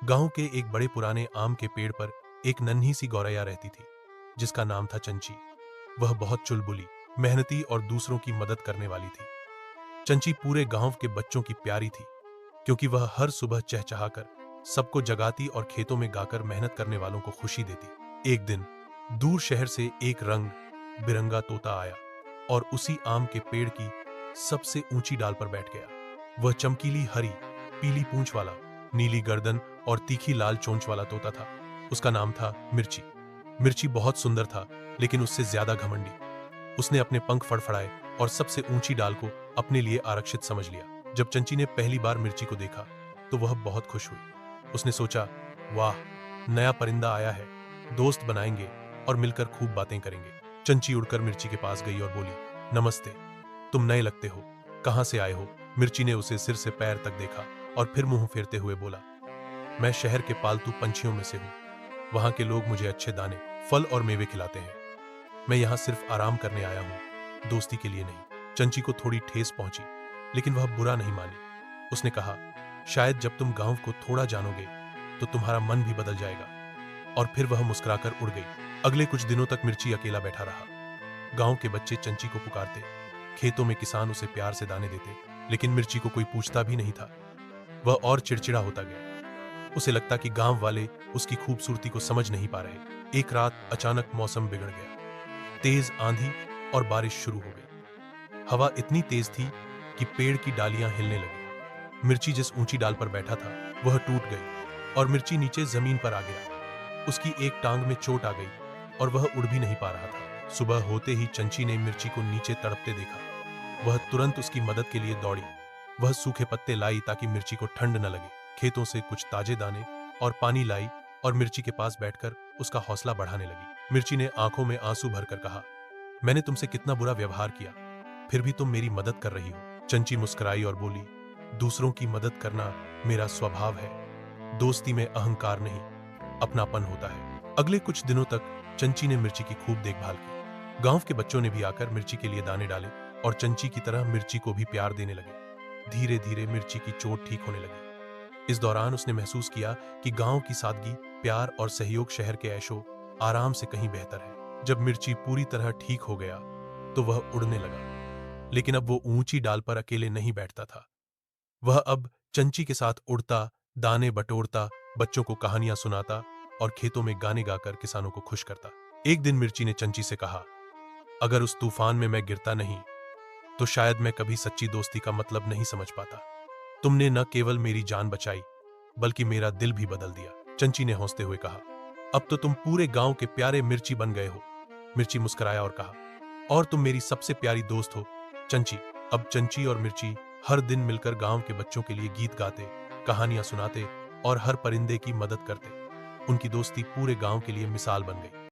गांव के एक बड़े पुराने आम के पेड़ पर एक नन्ही सी गौरैया रहती थी, जिसका नाम था चंची। वह बहुत चुलबुली, मेहनती और दूसरों की मदद करने वाली थी। चंची पूरे गांव के बच्चों की प्यारी थी, क्योंकि वह हर सुबह चहचहाकर सबको जगाती और खेतों में गाकर मेहनत करने वालों को खुशी देती। एक दिन दूर शहर से एक रंग बिरंगा तोता आया और उसी आम के पेड़ की सबसे ऊंची डाल पर बैठ गया। वह चमकीली हरी पीली पूंछ वाला, नीली गर्दन और तीखी लाल चोंच वाला तोता था। उसका नाम था मिर्ची। मिर्ची बहुत सुंदर था, लेकिन उससे ज्यादा घमंडी। उसने अपने पंख फड़फड़ाए और सबसे ऊंची डाल को अपने लिए आरक्षित समझ लिया। जब चंची ने पहली बार मिर्ची को देखा तो वह बहुत खुश हुई। उसने सोचा, वाह, नया परिंदा आया है, दोस्त बनाएंगे और मिलकर खूब बातें करेंगे। चंची उड़कर मिर्ची के पास गई और बोली, नमस्ते, तुम नए लगते हो, कहां से आए हो? मिर्ची ने उसे सिर से पैर तक देखा और फिर मुंह फेरते हुए बोला, मैं शहर के पालतू पंछियों में से हूँ। वहां के लोग मुझे अच्छे दाने, फल और मेवे खिलाते हैं। मैं यहाँ सिर्फ आराम करने आया हूँ, दोस्ती के लिए नहीं। चंची को थोड़ी ठेस पहुंची, लेकिन वह बुरा नहीं मानी। उसने कहा, शायद जब तुम गांव को थोड़ा जानोगे तो तुम्हारा मन भी बदल जाएगा। और फिर वह मुस्कुराकर उड़ गई। अगले कुछ दिनों तक मिर्ची अकेला बैठा रहा। गांव के बच्चे चंची को पुकारते, खेतों में किसान उसे प्यार से दाने देते, लेकिन मिर्ची को कोई पूछता भी नहीं था। वह और चिड़चिड़ा होता गया। उसे लगता कि गांव वाले उसकी खूबसूरती को समझ नहीं पा रहे। एक रात अचानक मौसम बिगड़ गया। तेज आंधी और बारिश शुरू हो गई। हवा इतनी तेज थी कि पेड़ की डालियां हिलने लगी। मिर्ची जिस ऊंची डाल पर बैठा था वह टूट गई और मिर्ची नीचे जमीन पर आ गया। उसकी एक टांग में चोट आ गई और वह उड़ भी नहीं पा रहा था। सुबह होते ही चंची ने मिर्ची को नीचे तड़पते देखा। वह तुरंत उसकी मदद के लिए दौड़ी। वह सूखे पत्ते लाई ताकि मिर्ची को ठंड न लगे। खेतों से कुछ ताजे दाने और पानी लाई और मिर्ची के पास बैठकर उसका हौसला बढ़ाने लगी। मिर्ची ने आंखों में आंसू भरकर कहा, मैंने तुमसे कितना बुरा व्यवहार किया, फिर भी तुम मेरी मदद कर रही हो। चंची मुस्कुराई और बोली, दूसरों की मदद करना मेरा स्वभाव है। दोस्ती में अहंकार नहीं, अपनापन होता है। अगले कुछ दिनों तक चंची ने मिर्ची की खूब देखभाल की। गांव के बच्चों ने भी आकर मिर्ची के लिए दाने डाले और चंची की तरह मिर्ची को भी प्यार देने लगे। धीरे धीरे मिर्ची की चोट ठीक होने लगी। इस दौरान उसने महसूस किया कि गांव की सादगी, प्यार और सहयोग शहर के ऐशो आराम से कहीं बेहतर है। जब मिर्ची पूरी तरह ठीक हो गया तो वह उड़ने लगा, लेकिन अब वो ऊंची डाल पर अकेले नहीं बैठता था। वह अब चंची के साथ उड़ता, दाने बटोरता, बच्चों को कहानियां सुनाता और खेतों में गाने गाकर किसानों को खुश करता। एक दिन मिर्ची ने चंची से कहा, अगर उस तूफान में मैं गिरता नहीं तो शायद मैं कभी सच्ची दोस्ती का मतलब नहीं समझ पाता। तुमने न केवल मेरी जान बचाई, बल्कि मेरा दिल भी बदल दिया। चंची ने हंसते हुए कहा, अब तो तुम पूरे गांव के प्यारे मिर्ची बन गए हो। मिर्ची मुस्कुराया और कहा, और तुम मेरी सबसे प्यारी दोस्त हो चंची। अब चंची और मिर्ची हर दिन मिलकर गांव के बच्चों के लिए गीत गाते, कहानियां सुनाते और हर परिंदे की मदद करते। उनकी दोस्ती पूरे गांव के लिए मिसाल बन गई।